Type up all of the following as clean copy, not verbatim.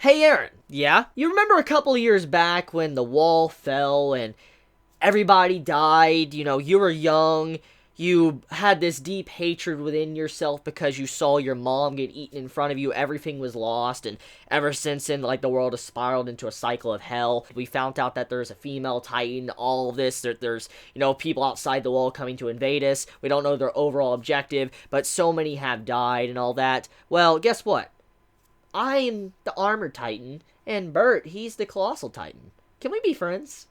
Hey Aaron, yeah? You remember a couple of years back when the wall fell and everybody died? You were young, you had this deep hatred within yourself because you saw your mom get eaten in front of you, everything was lost, and ever since then, like, the world has spiraled into a cycle of hell. We found out that there's a female Titan, all of this, there's, people outside the wall coming to invade us. We don't know their overall objective, but so many have died and all that. Well, guess what? I'm the Armored Titan, and Bert, he's the Colossal Titan. Can we be friends?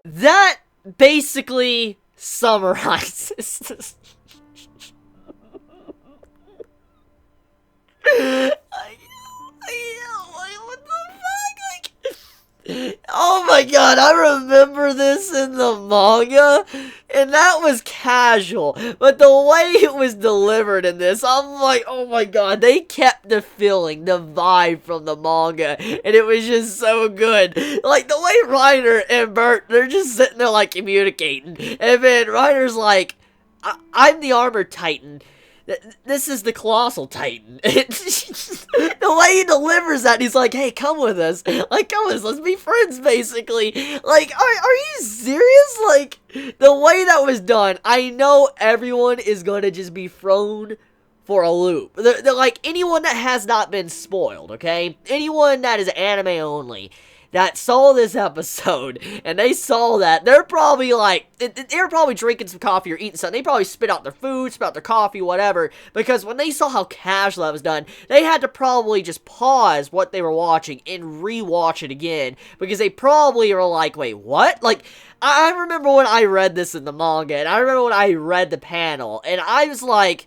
That basically summarizes what the fuck? Oh my god, I remember this in the manga, and that was casual, but the way it was delivered in this, I'm like, oh my god, they kept the feeling, the vibe from the manga, and it was just so good. Like, the way Reiner and Bert, they're just sitting there, like, communicating, and then Reiner's like, I'm the Armored Titan. This is the Colossal Titan. The way he delivers that, he's like, hey, come with us. Like, come with us, let's be friends, basically. Like, are you serious? Like, the way that was done, I know everyone is gonna just be thrown for a loop. They're like, anyone that has not been spoiled, okay? Anyone that is anime only, that saw this episode, and they saw that, they're probably like, they're probably drinking some coffee or eating something. They probably spit out their food, spit out their coffee, whatever, because when they saw how casual that was done, they had to probably just pause what they were watching and re-watch it again, because they probably were like, wait, what? Like, I remember when I read this in the manga, and I remember when I read the panel, and I was like,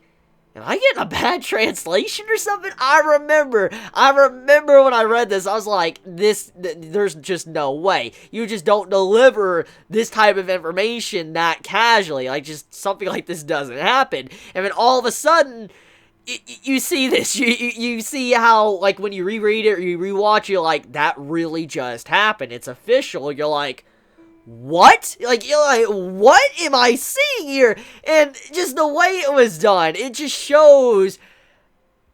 am I getting a bad translation or something? I remember when I read this, I was like, there's just no way. You just don't deliver this type of information that casually. Like, just something like this doesn't happen. And then all of a sudden, you see this. You see how, like, when you reread it or you rewatch, you're like, that really just happened. It's official. You're like, what? Like, you're like, what am I seeing here? And just the way it was done, it just shows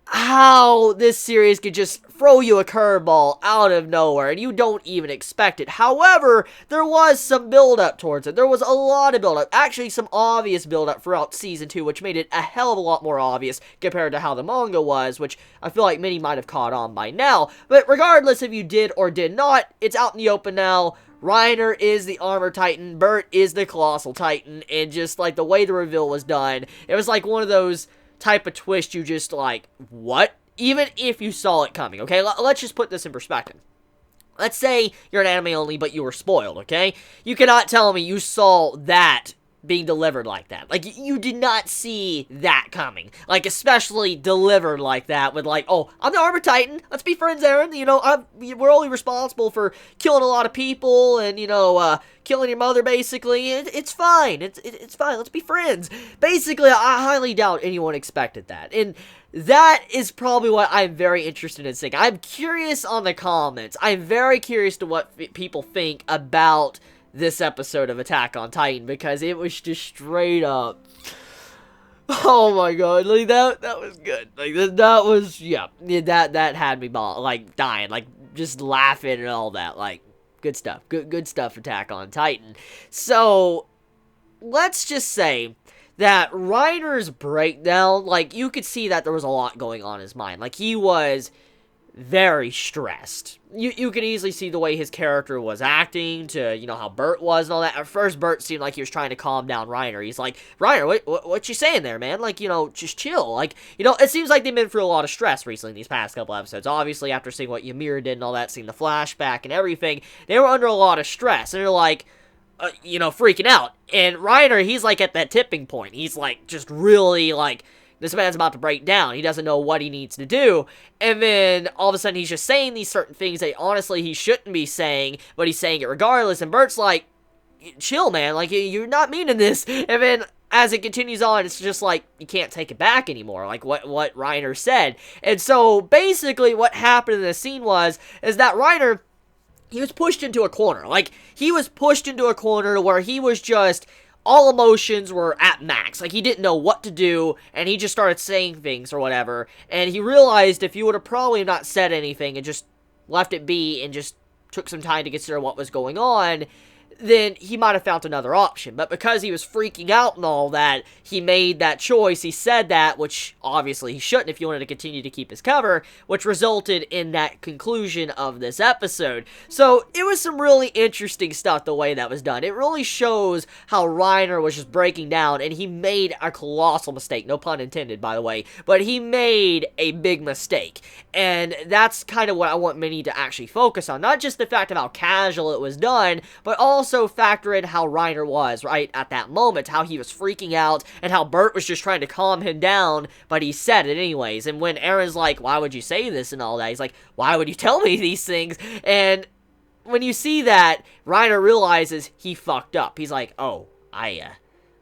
how this series could just throw you a curveball out of nowhere, and you don't even expect it. However, there was some build-up towards it. There was a lot of build-up. Actually, some obvious build-up throughout Season 2, which made it a hell of a lot more obvious compared to how the manga was, which I feel like many might have caught on by now. But regardless if you did or did not, it's out in the open now. Reiner is the Armored Titan, Bert is the Colossal Titan, and just, like, the way the reveal was done, it was like one of those type of twists you just, like, what? Even if you saw it coming, okay? Let's just put this in perspective. Let's say you're an anime only, but you were spoiled, okay? You cannot tell me you saw that being delivered like that. Like, you did not see that coming. Like, especially delivered like that with, like, oh, I'm the Armored Titan, let's be friends, Aaron, we're only responsible for killing a lot of people and, killing your mother, basically. It's fine, it's fine, let's be friends. Basically, I highly doubt anyone expected that, and that is probably what I'm very interested in seeing. I'm curious on the comments. I'm very curious to what people think about this episode of Attack on Titan, because it was just straight up, oh my god, like, that was good. Like, that was, yeah, that had me dying, like, just laughing and all that. Like, good stuff, good stuff, Attack on Titan. So, let's just say that Reiner's breakdown, like, you could see that there was a lot going on in his mind. Like, he was very stressed. You could easily see the way his character was acting to, how Bert was and all that. At first, Bert seemed like he was trying to calm down Reiner. He's like, Reiner, what you saying there, man? Like, just chill. Like, it seems like they've been through a lot of stress recently in these past couple episodes. Obviously, after seeing what Ymir did and all that, seeing the flashback and everything, they were under a lot of stress. And they're like, freaking out. And Reiner, he's like at that tipping point. He's like, just really like, this man's about to break down. He doesn't know what he needs to do. And then, all of a sudden, he's just saying these certain things that, honestly, he shouldn't be saying, but he's saying it regardless. And Bert's like, chill, man. Like, you're not meaning this. And then, as it continues on, it's just like, you can't take it back anymore. Like, what Reiner said. And so, basically, what happened in this scene is that Reiner, he was pushed into a corner. Like, he was pushed into a corner where he was just all emotions were at max. Like, he didn't know what to do, and he just started saying things or whatever. And he realized if he would have probably not said anything and just left it be and just took some time to consider what was going on, then he might have found another option. But because he was freaking out and all that, he made that choice. He said that, which obviously he shouldn't if he wanted to continue to keep his cover, which resulted in that conclusion of this episode. So it was some really interesting stuff the way that was done. It really shows how Reiner was just breaking down, and he made a colossal mistake. No pun intended, by the way. But he made a big mistake. And that's kind of what I want many to actually focus on. Not just the fact of how casual it was done, but also factor in how Reiner was, right, at that moment, how he was freaking out, and how Bert was just trying to calm him down, but he said it anyways. And when Aaron's like, why would you say this and all that, he's like, why would you tell me these things? And when you see that, Reiner realizes he fucked up. He's like, oh, I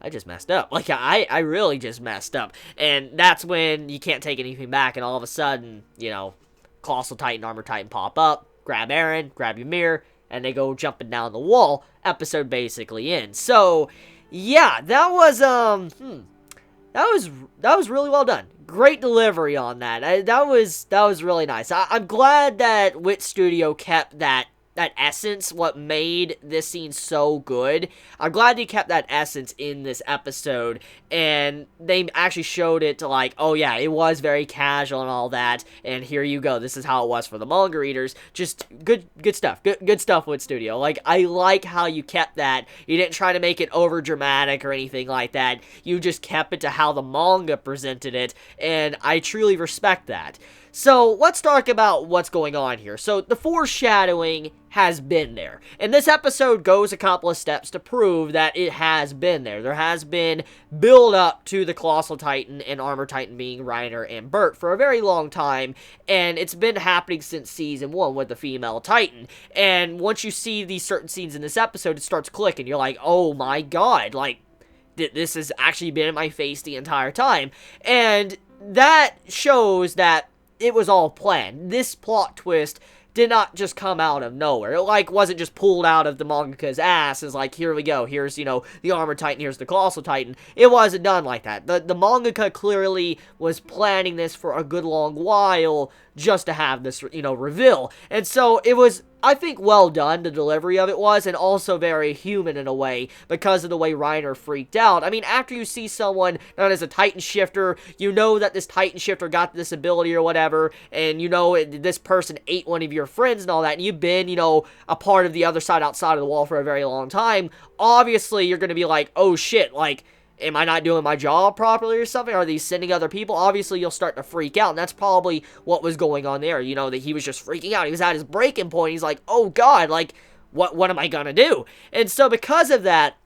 just messed up. Like, I really just messed up. And that's when you can't take anything back, and all of a sudden, you know, Colossal Titan, Armor Titan pop up, grab Eren, grab Ymir, and they go jumping down the wall. Episode basically ends. So, yeah, that was really well done. Great delivery on that. That was really nice. I'm glad that Wit Studio kept that essence, what made this scene so good. I'm glad they kept that essence in this episode, and they actually showed it to, like, oh yeah, it was very casual and all that, and here you go, this is how it was for the manga readers. Just good stuff. Good stuff with Studio. Like, I like how you kept that. You didn't try to make it over dramatic or anything like that. You just kept it to how the manga presented it, and I truly respect that. So, let's talk about what's going on here. So, the foreshadowing has been there. And this episode goes a couple of steps to prove that it has been there. There has been build-up to the Colossal Titan and Armor Titan being Reiner and Bert for a very long time. And it's been happening since Season 1 with the female Titan. And once you see these certain scenes in this episode, it starts clicking. You're like, oh my god, like, this has actually been in my face the entire time. And that shows that it was all planned. This plot twist did not just come out of nowhere. It, like, wasn't just pulled out of the mangaka's ass as, like, here we go, here's, you know, the Armor Titan, here's the Colossal Titan. It wasn't done like that. The mangaka clearly was planning this for a good long while just to have this, you know, reveal. And so it was, I think, well done, the delivery of it was, and also very human in a way, because of the way Reiner freaked out. I mean, after you see someone known as a Titan Shifter, you know that this Titan Shifter got this ability or whatever, and you know this person ate one of your friends and all that, and you've been, you know, a part of the other side outside of the wall for a very long time, obviously you're gonna be like, oh shit, like, am I not doing my job properly or something? Are these sending other people? Obviously, you'll start to freak out, and that's probably what was going on there. You know, that he was just freaking out. He was at his breaking point. He's like, oh, God, like, what am I gonna do? And so because of that,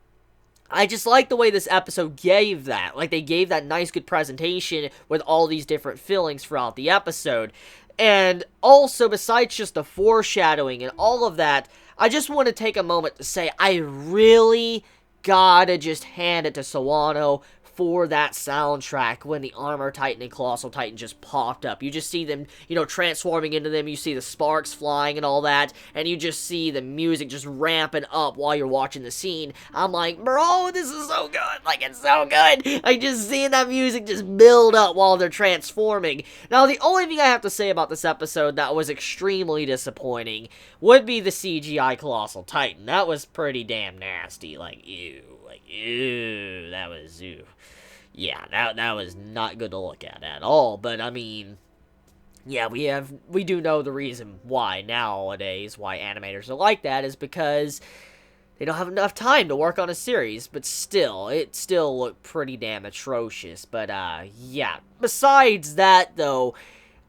I just like the way this episode gave that. Like, they gave that nice, good presentation with all these different feelings throughout the episode. And also, besides just the foreshadowing and all of that, I just want to take a moment to say I really gotta just hand it to Sawano for that soundtrack when the Armor Titan and Colossal Titan just popped up. You just see them, you know, transforming into them, you see the sparks flying and all that, and you just see the music just ramping up while you're watching the scene. I'm like, bro, this is so good, like, it's so good. Like, just seeing that music just build up while they're transforming. Now, the only thing I have to say about this episode that was extremely disappointing would be the CGI Colossal Titan. That was pretty damn nasty, like, ew, that was, ew. Yeah, that was not good to look at all, but I mean, yeah, we do know the reason why nowadays, why animators are like that, is because they don't have enough time to work on a series, but still, it still looked pretty damn atrocious, but yeah, besides that, though,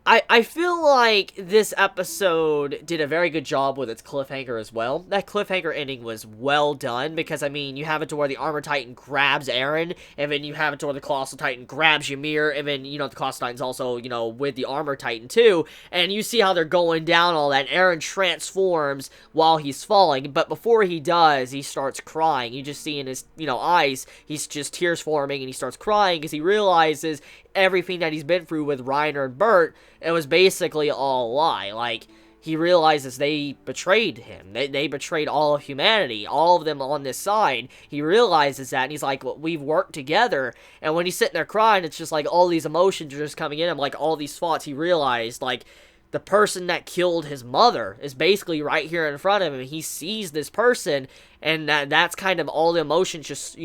I feel like this episode did a very good job with its cliffhanger as well. That cliffhanger ending was well done, because, I mean, you have it to where the Armor Titan grabs Eren, and then you have it to where the Colossal Titan grabs Ymir, and then, you know, the Colossal Titan's also, you know, with the Armor Titan too, and you see how they're going down all that, and Eren transforms while he's falling, but before he does, he starts crying. You just see in his, you know, eyes, he's just tears forming, and he starts crying, because he realizes everything that he's been through with Reiner and Bert, it was basically all a lie. Like, he realizes they betrayed him. They betrayed all of humanity, all of them on this side. He realizes that, and he's like, well, we've worked together. And when he's sitting there crying, it's just like all these emotions are just coming in him, like all these thoughts. He realized, like, the person that killed his mother is basically right here in front of him. He sees this person, and that's kind of all the emotions just,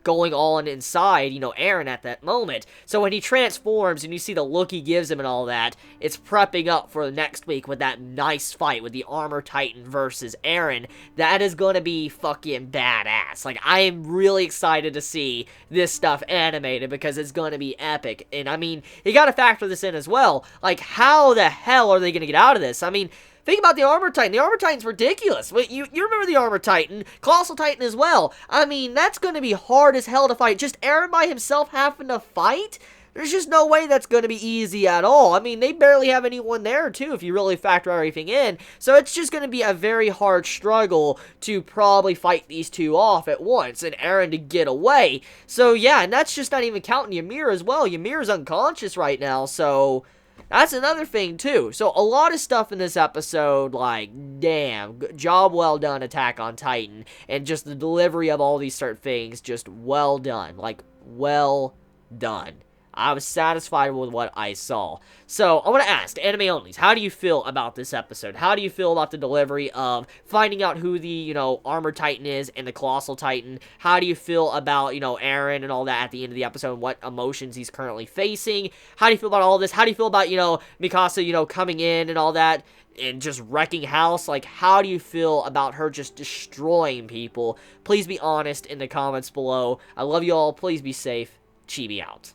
going on inside, Eren at that moment. So when he transforms and you see the look he gives him and all that, it's prepping up for the next week with that nice fight with the Armor Titan versus Eren. That is going to be fucking badass. Like, I am really excited to see this stuff animated because it's going to be epic. And I mean, you got to factor this in as well. Like, how the hell are they going to get out of this? I mean, think about the Armor Titan. The Armor Titan's ridiculous. You remember the Armor Titan, Colossal Titan as well. I mean, that's going to be hard as hell to fight. Just Eren by himself having to fight? There's just no way that's going to be easy at all. I mean, they barely have anyone there, too, if you really factor everything in. So it's just going to be a very hard struggle to probably fight these two off at once, and Eren to get away. So, yeah, and that's just not even counting Ymir as well. Ymir's unconscious right now, so that's another thing, too. So, a lot of stuff in this episode, like, damn, job well done, Attack on Titan. And just the delivery of all these certain things, just well done. Like, well done. I was satisfied with what I saw. So, I want to ask, Anime Onlys, how do you feel about this episode? How do you feel about the delivery of finding out who the, Armor Titan is and the Colossal Titan? How do you feel about, Eren and all that at the end of the episode and what emotions he's currently facing? How do you feel about all this? How do you feel about, Mikasa, coming in and all that and just wrecking house? Like, how do you feel about her just destroying people? Please be honest in the comments below. I love you all. Please be safe. Chibi out.